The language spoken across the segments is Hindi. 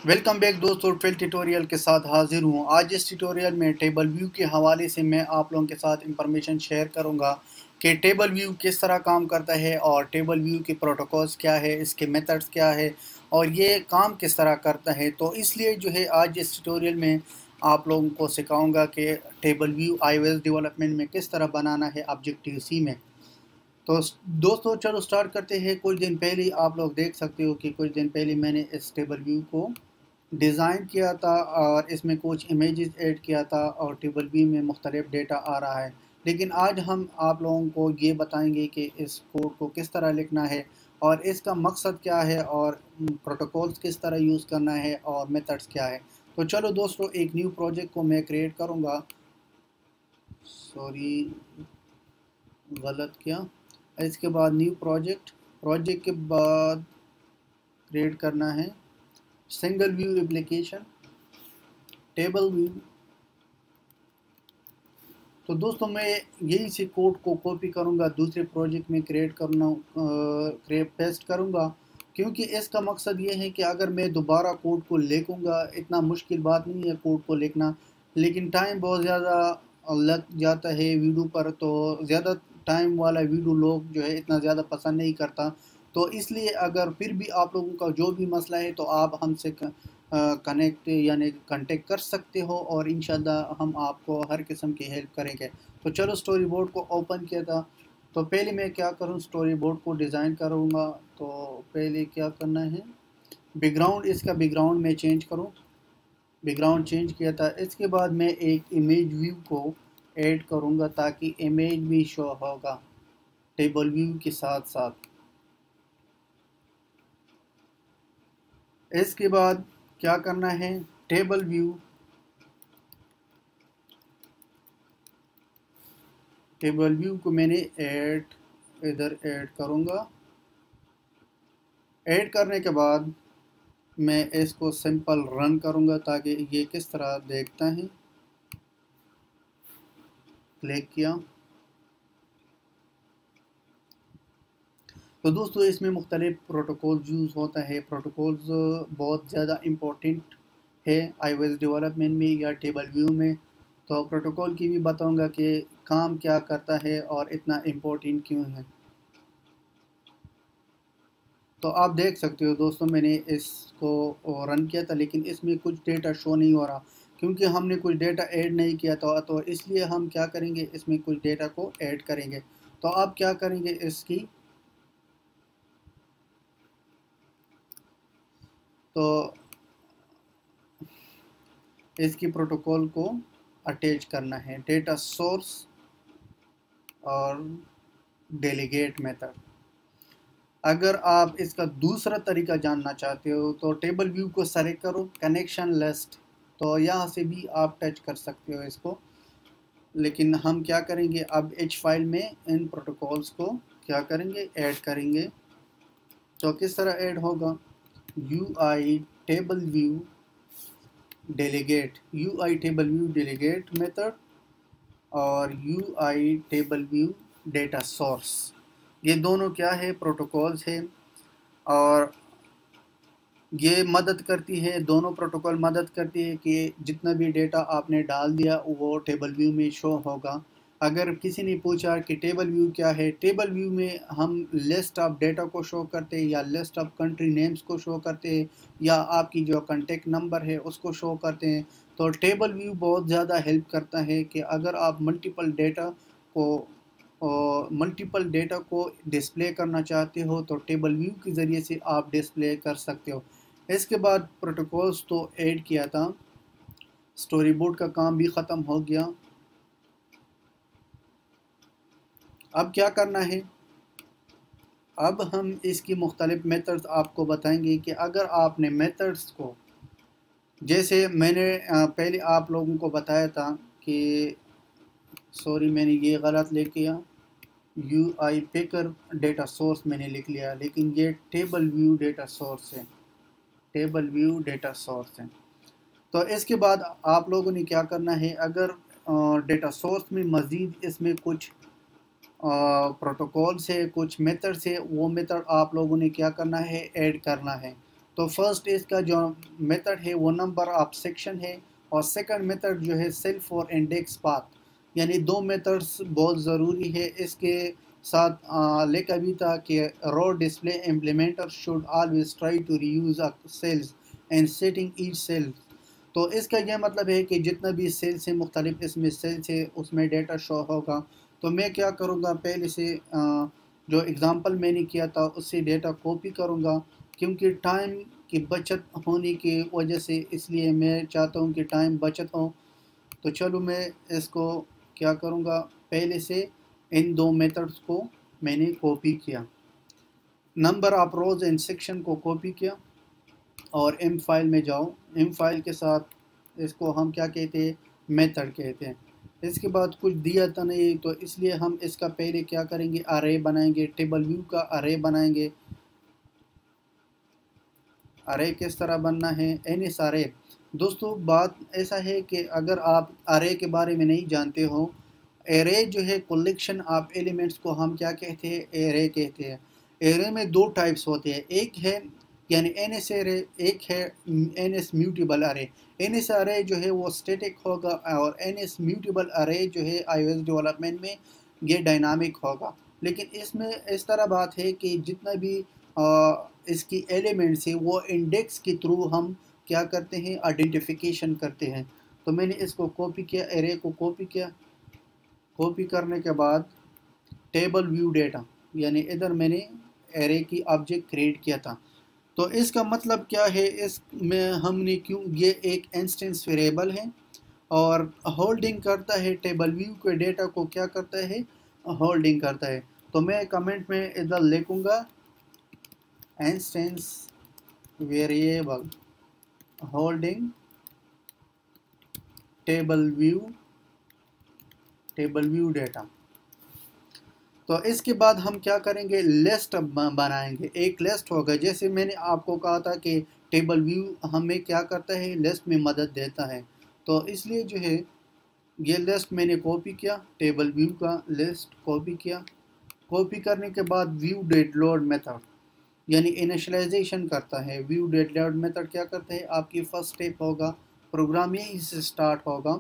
वेलकम बैक दोस्तों, 12 ट्यूटोरियल के साथ हाजिर हूँ। आज इस ट्यूटोरियल में टेबल व्यू के हवाले से मैं आप लोगों के साथ इंफॉर्मेशन शेयर करूँगा कि टेबल व्यू किस तरह काम करता है और टेबल व्यू के प्रोटोकॉल्स क्या है, इसके मेथड्स क्या है और ये काम किस तरह करता है। तो इसलिए जो है आज इस ट्यूटोरियल में आप लोगों को सिखाऊँगा कि टेबल व्यू iOS डेवलपमेंट में किस तरह बनाना है ऑब्जेक्टिव सी में। तो दोस्तों चलो स्टार्ट करते हैं। कुछ दिन पहले आप लोग देख सकते हो कि कुछ दिन पहले मैंने इस टेबल व्यू को डिज़ाइन किया था और इसमें कुछ इमेजेस ऐड किया था और टेबल व्यू में मुख्तलिफ डेटा आ रहा है। लेकिन आज हम आप लोगों को ये बताएंगे कि इस कोड को किस तरह लिखना है और इसका मकसद क्या है और प्रोटोकॉल्स किस तरह यूज़ करना है और मेथड्स क्या है। तो चलो दोस्तों, एक न्यू प्रोजेक्ट को मैं क्रिएट करूँगा। सॉरी, गलत किया। इसके बाद न्यू प्रोजेक्ट के बाद क्रिएट करना है single view application table view. तो दोस्तों मैं यही से कोड को कॉपी करूंगा, दूसरे प्रोजेक्ट में पेस्ट करूंगा, क्योंकि इसका मकसद ये है कि अगर मैं दोबारा कोड को लिखूंगा, इतना मुश्किल बात नहीं है कोड को लिखना, लेकिन टाइम बहुत ज़्यादा लग जाता है वीडियो पर। तो ज़्यादा टाइम वाला वीडियो लोग जो है इतना ज़्यादा पसंद नहीं करता। तो इसलिए अगर फिर भी आप लोगों का जो भी मसला है तो आप हमसे कनेक्ट यानी कांटेक्ट कर सकते हो और इंशाल्लाह हम आपको हर किस्म की हेल्प करेंगे। तो चलो स्टोरी बोर्ड को ओपन किया था। तो पहले मैं क्या करूं, स्टोरी बोर्ड को डिज़ाइन करूंगा। तो पहले क्या करना है, बैकग्राउंड, इसका बैकग्राउंड मैं चेंज करूं। बैकग्राउंड चेंज किया था। इसके बाद मैं एक इमेज व्यू को ऐड करूंगा ताकि इमेज भी शो होगा टेबल व्यू के साथ साथ। इसके बाद क्या करना है, टेबल व्यू को मैंने इधर ऐड करूँगा। ऐड करने के बाद मैं इसको सिंपल रन करूँगा ताकि ये किस तरह देखता है। क्लिक किया। तो दोस्तों इसमें मुख्तलिफ प्रोटोकॉल्स यूज़ होता है। प्रोटोकॉल्स बहुत ज़्यादा इम्पोर्टेंट है iOS डेवलपमेंट में या टेबल व्यू में। तो प्रोटोकॉल की भी बताऊंगा कि काम क्या करता है और इतना इम्पोर्टेंट क्यों है। तो आप देख सकते हो दोस्तों, मैंने इसको रन किया था लेकिन इसमें कुछ डेटा शो नहीं हो रहा क्योंकि हमने कुछ डेटा ऐड नहीं किया था। तो इसलिए हम क्या करेंगे, इसमें कुछ डेटा को ऐड करेंगे। तो आप क्या करेंगे, इसकी प्रोटोकॉल को अटैच करना है, डेटा सोर्स और डेलीगेट मेथड। अगर आप इसका दूसरा तरीका जानना चाहते हो तो टेबल व्यू को सेलेक्ट करो, कनेक्शन लिस्ट, तो यहाँ से भी आप टच कर सकते हो इसको। लेकिन हम क्या करेंगे, अब एच फाइल में इन प्रोटोकॉल्स को क्या करेंगे, ऐड करेंगे। तो किस तरह ऐड होगा, UI table view delegate method और UI table view data source, ये दोनों क्या है, प्रोटोकॉल्स है। और ये मदद करती है, दोनों प्रोटोकॉल मदद करती है कि जितना भी डेटा आपने डाल दिया वो टेबल व्यू में शो होगा। अगर किसी ने पूछा कि टेबल व्यू क्या है, टेबल व्यू में हम लिस्ट ऑफ डेटा को शो करते हैं या लिस्ट ऑफ कंट्री नेम्स को शो करते हैं या आपकी जो कांटेक्ट नंबर है उसको शो करते हैं। तो टेबल व्यू बहुत ज़्यादा हेल्प करता है कि अगर आप मल्टीपल डेटा को डिस्प्ले करना चाहते हो तो टेबल व्यू के ज़रिए से आप डिस्प्ले कर सकते हो। इसके बाद प्रोटोकॉल्स तो ऐड किया था, स्टोरी बोर्ड का काम भी ख़त्म हो गया। अब क्या करना है, अब हम इसकी मुख्तलिफ मेथड्स आपको बताएंगे कि अगर आपने मेथड्स को, जैसे मैंने पहले आप लोगों को बताया था कि, सॉरी मैंने ये गलत लिख किया, UI पिकर डेटा सोर्स मैंने लिख लिया, लेकिन ये टेबल व्यू डेटा सोर्स है, तो इसके बाद आप लोगों ने क्या करना है, अगर डेटा सोर्स में मज़ीद इसमें कुछ प्रोटोकॉल से कुछ मेथड से, वो मेथड आप लोगों ने क्या करना है, ऐड करना है। तो फर्स्ट इसका जो मेथड है वो नंबर ऑफ सेक्शन है, और सेकंड मेथड जो है सेल्फ और इंडेक्स पाथ, यानी दो मेथड्स बहुत ज़रूरी है। इसके साथ लिखा भी था कि row display implementer should always try to reuse cells and setting each cell. तो इसका यह मतलब है कि जितना भी सेल्स है, मुख्तलिफ इसमें सेल्स है, उसमें डेटा शो होगा। तो मैं क्या करूँगा, पहले से जो एग्ज़ाम्पल मैंने किया था उससे डेटा कॉपी करूँगा, क्योंकि टाइम की बचत होने की वजह से, इसलिए मैं चाहता हूँ कि टाइम बचत हो। तो चलो मैं इसको क्या करूँगा, पहले से इन दो मेथड्स को मैंने कॉपी किया, number of rose and section को कॉपी किया, और एम फाइल में जाओ। एम फाइल के साथ इसको हम क्या कहते हैं, मेथड कहते हैं। इसके बाद कुछ दिया था नहीं, तो इसलिए हम इसका पहले क्या करेंगे, अरे बनाएंगे, टेबल व्यू का अरे बनाएंगे। अरे किस तरह बनना है, एन एस अरे। दोस्तों बात ऐसा है कि अगर आप अरे के बारे में नहीं जानते हो, एरे जो है कलेक्शन ऑफ एलिमेंट्स को हम क्या कहते हैं, एरे कहते हैं। एरे में दो टाइप्स होते हैं, एक है यानी एन एस एरे, एक है एन एस म्यूटेबल अरे। एन एस अरे जो है वो स्टैटिक होगा, और एन एस म्यूटेबल अरे जो है iOS डेवलपमेंट में ये डायनामिक होगा। लेकिन इसमें इस तरह बात है कि जितना भी इसकी एलिमेंट्स है वो इंडेक्स के थ्रू हम क्या करते हैं, आइडेंटिफिकेशन करते हैं। तो मैंने इसको कॉपी किया, एरे को कॉपी किया, कॉपी करने के बाद टेबल व्यू डेटा, यानी इधर मैंने एरे की ऑब्जेक्ट क्रिएट किया था। तो इसका मतलब क्या है, इसमें हमने क्यों, ये एक इंस्टेंस वेरिएबल है और होल्डिंग करता है, टेबल व्यू के डेटा को क्या करता है, होल्डिंग करता है। तो मैं कमेंट में इधर लिखूंगा instance variable holding table view data. तो इसके बाद हम क्या करेंगे, लिस्ट बनाएंगे। एक लिस्ट होगा, जैसे मैंने आपको कहा था कि टेबल व्यू हमें क्या करता है, लिस्ट में मदद देता है। तो इसलिए जो है ये लिस्ट मैंने कॉपी किया, टेबल व्यू का लिस्ट कॉपी किया। कॉपी करने के बाद व्यू डेट लोड मेथड यानी इनिशियलाइजेशन करता है। व्यू डेट लोड मेथड क्या करता है, आपकी फर्स्ट स्टेप होगा, प्रोग्राम यहीं से स्टार्ट होगा।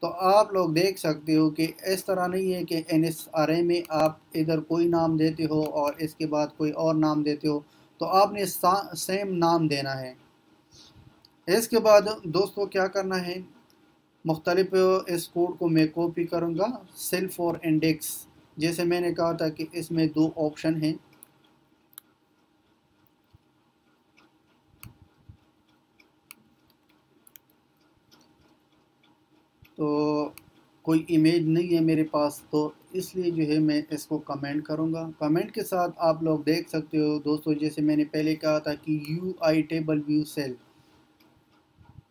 तो आप लोग देख सकते हो कि इस तरह नहीं है कि एन एस अरे में आप इधर कोई नाम देते हो और इसके बाद कोई और नाम देते हो, तो आपने सेम नाम देना है। इसके बाद दोस्तों क्या करना है, मुख्तलिफ इस कोड को मैं कॉपी करूँगा, सेल्फ और इंडेक्स। जैसे मैंने कहा था कि इसमें दो ऑप्शन हैं, तो कोई इमेज नहीं है मेरे पास, तो इसलिए जो है मैं इसको कमेंट करूँगा। कमेंट के साथ आप लोग देख सकते हो दोस्तों, जैसे मैंने पहले कहा था कि U I table view cell,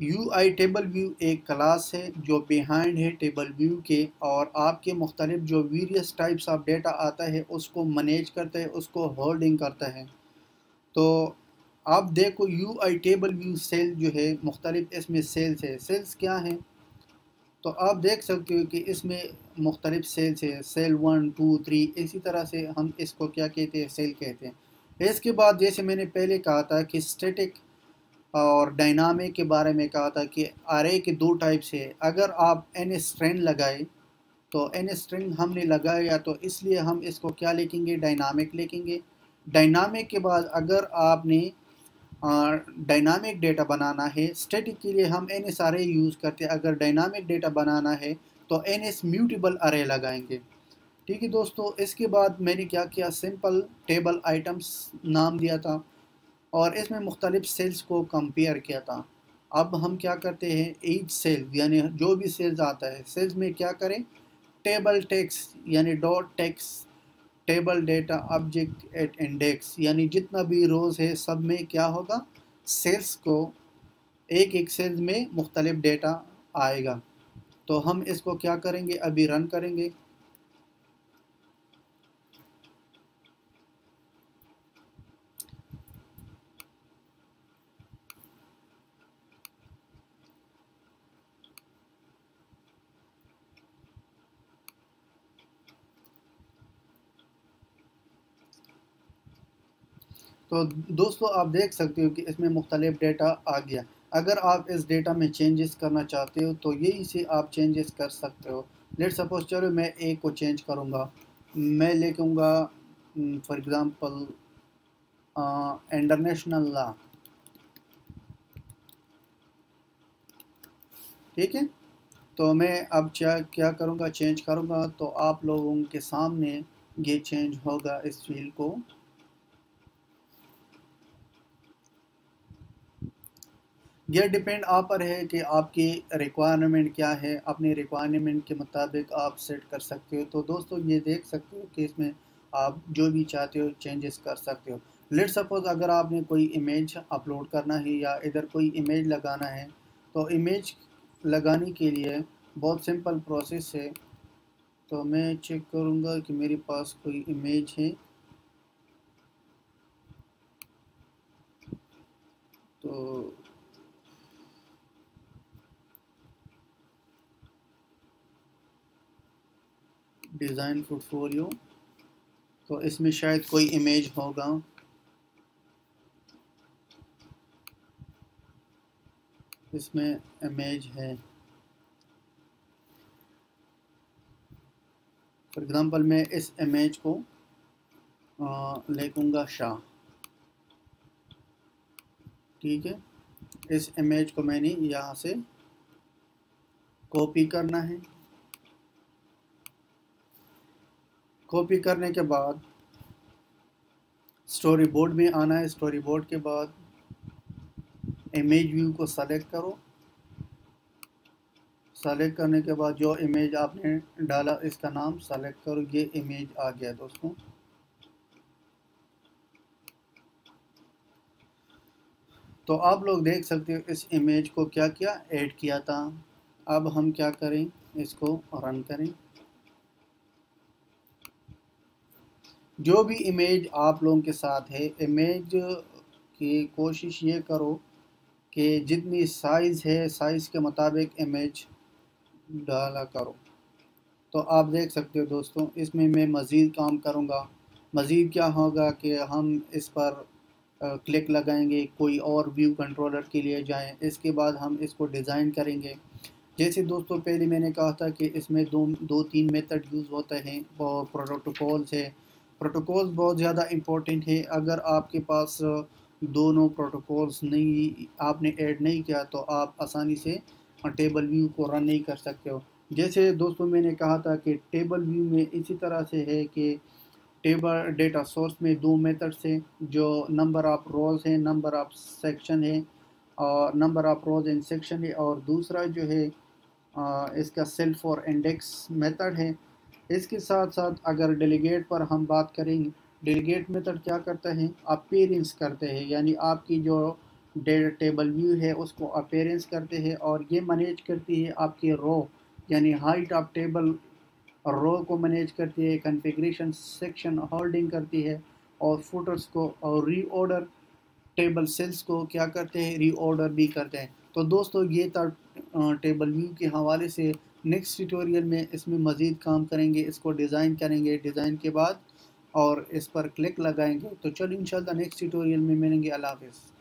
U I table view एक क्लास है जो बिहाइंड है टेबल व्यू के, और आपके मुख्तलिफ जो वेरियस टाइप्स ऑफ डेटा आता है उसको मैनेज करता है, उसको होल्डिंग करता है। तो आप देखो U I table view cell जो है, मुख्तलिफ इसमें सेल्स है। सेल्स क्या हैं, तो आप देख सकते हो कि इसमें मुख्तलिफ सेल्स है, सेल 1 2 3, इसी तरह से हम इसको क्या कहते हैं, सेल कहते हैं। इसके बाद जैसे मैंने पहले कहा था कि स्टैटिक और डायनामिक के बारे में कहा था कि आरे के दो टाइप्स है। अगर आप एन स्ट्रिंग लगाए, तो एन स्ट्रिंग हमने लगाया, तो इसलिए हम इसको क्या लिखेंगे, डायनामिक लिखेंगे। डायनामिक के बाद अगर आपने डायनामिक डेटा बनाना है, स्टैटिक के लिए हम एन एस अरे यूज़ करते हैं, अगर डायनामिक डेटा बनाना है तो एन एस म्यूटेबल अरे लगाएंगे। ठीक है दोस्तों, इसके बाद मैंने क्या किया, सिंपल टेबल आइटम्स नाम दिया था, और इसमें मुख्तलिफ सेल्स को कंपेयर किया था। अब हम क्या करते हैं, ईच सेल यानी जो भी सेल्स आता है, सेल्स में क्या करें, टेबल टेक्स्ट यानी dot text table data object at index, यानी जितना भी रोज़ है सब में क्या होगा, सेल्स को एक एक सेल्स में मुख्तलिफ डेटा आएगा। तो हम इसको क्या करेंगे, अभी रन करेंगे। तो दोस्तों आप देख सकते हो कि इसमें मुख्तलिफ डेटा आ गया। अगर आप इस डेटा में चेंजेस करना चाहते हो तो यही से आप चेंजेस कर सकते हो। लेट सपोज चलो मैं एक को चेंज करूँगा, मैं लिखूँगा फॉर एग्ज़ाम्पल इंटरनेशनल लॉ, ठीक है। तो मैं अब क्या क्या करूँगा, चेंज करूँगा तो आप लोगों के सामने ये चेंज होगा इस फील्ड को। यह डिपेंड आप पर है कि आपकी रिक्वायरमेंट क्या है, अपने रिक्वायरमेंट के मुताबिक आप सेट कर सकते हो। तो दोस्तों ये देख सकते हो कि इसमें आप जो भी चाहते हो चेंजेस कर सकते हो। लेट सपोज अगर आपने कोई इमेज अपलोड करना है या इधर कोई इमेज लगाना है, तो इमेज लगाने के लिए बहुत सिंपल प्रोसेस है। तो मैं चेक करूँगा कि मेरे पास कोई इमेज है, तो डिज़ाइन पोर्टफोलियो, तो इसमें शायद कोई इमेज होगा। इसमें इमेज है, फॉर एग्ज़ाम्पल मैं इस इमेज को लिखूँगा शाह, ठीक है। इस इमेज को मैंने यहाँ से कॉपी करना है। कॉपी करने के बाद स्टोरी बोर्ड में आना है। स्टोरी बोर्ड के बाद इमेज व्यू को सेलेक्ट करो। सेलेक्ट करने के बाद जो इमेज आपने डाला इसका नाम सेलेक्ट करो। ये इमेज आ गया दोस्तों। तो आप लोग देख सकते हो इस इमेज को क्या क्या ऐड किया था। अब हम क्या करें, इसको रन करें। जो भी इमेज आप लोगों के साथ है, इमेज की कोशिश ये करो कि जितनी साइज़ है साइज़ के मुताबिक इमेज डाला करो। तो आप देख सकते हो दोस्तों, इसमें मैं मज़ीद काम करूँगा। मज़ीद क्या होगा कि हम इस पर क्लिक लगाएंगे, कोई और व्यू कंट्रोलर के लिए जाएं। इसके बाद हम इसको डिज़ाइन करेंगे। जैसे दोस्तों पहले मैंने कहा था कि इसमें दो तीन मेथड यूज़ होते हैं और प्रोटोकॉल्स है। प्रोटोकॉल्स बहुत ज़्यादा इम्पोर्टेंट है। अगर आपके पास दोनों प्रोटोकॉल्स नहीं, आपने ऐड नहीं किया, तो आप आसानी से टेबल व्यू को रन नहीं कर सकते हो। जैसे दोस्तों मैंने कहा था कि टेबल व्यू में इसी तरह से है कि टेबल डेटा सोर्स में दो मेथड्स हैं, जो नंबर ऑफ़ रोज़ है, नंबर ऑफ़ सेक्शन है, और number of rows in section है। और दूसरा जो है इसका सेल्फ और इंडेक्स मेथड है। इसके साथ साथ अगर डेलीगेट पर हम बात करें, डेलीगेट मेथड क्या करता है, अपीयरेंस करते हैं, यानी आपकी जो टेबल व्यू है उसको अपीयरेंस करते हैं, और ये मैनेज करती है आपकी रो, यानी हाइट ऑफ टेबल रो को मैनेज करती है, कॉन्फ़िगरेशन सेक्शन होल्डिंग करती है, और फुटर्स को और रीऑर्डर टेबल सेल्स को क्या करते हैं, रीऑर्डर भी करते हैं। तो दोस्तों ये था टेबल व्यू के हवाले से। नेक्स्ट ट्यूटोरियल में इसमें मज़ीद काम करेंगे, इसको डिज़ाइन करेंगे, डिज़ाइन के बाद और इस पर क्लिक लगाएंगे। तो चलो इंशाल्लाह नेक्स्ट ट्यूटोरियल में मिलेंगे। अल्लाह हाफ़िज़।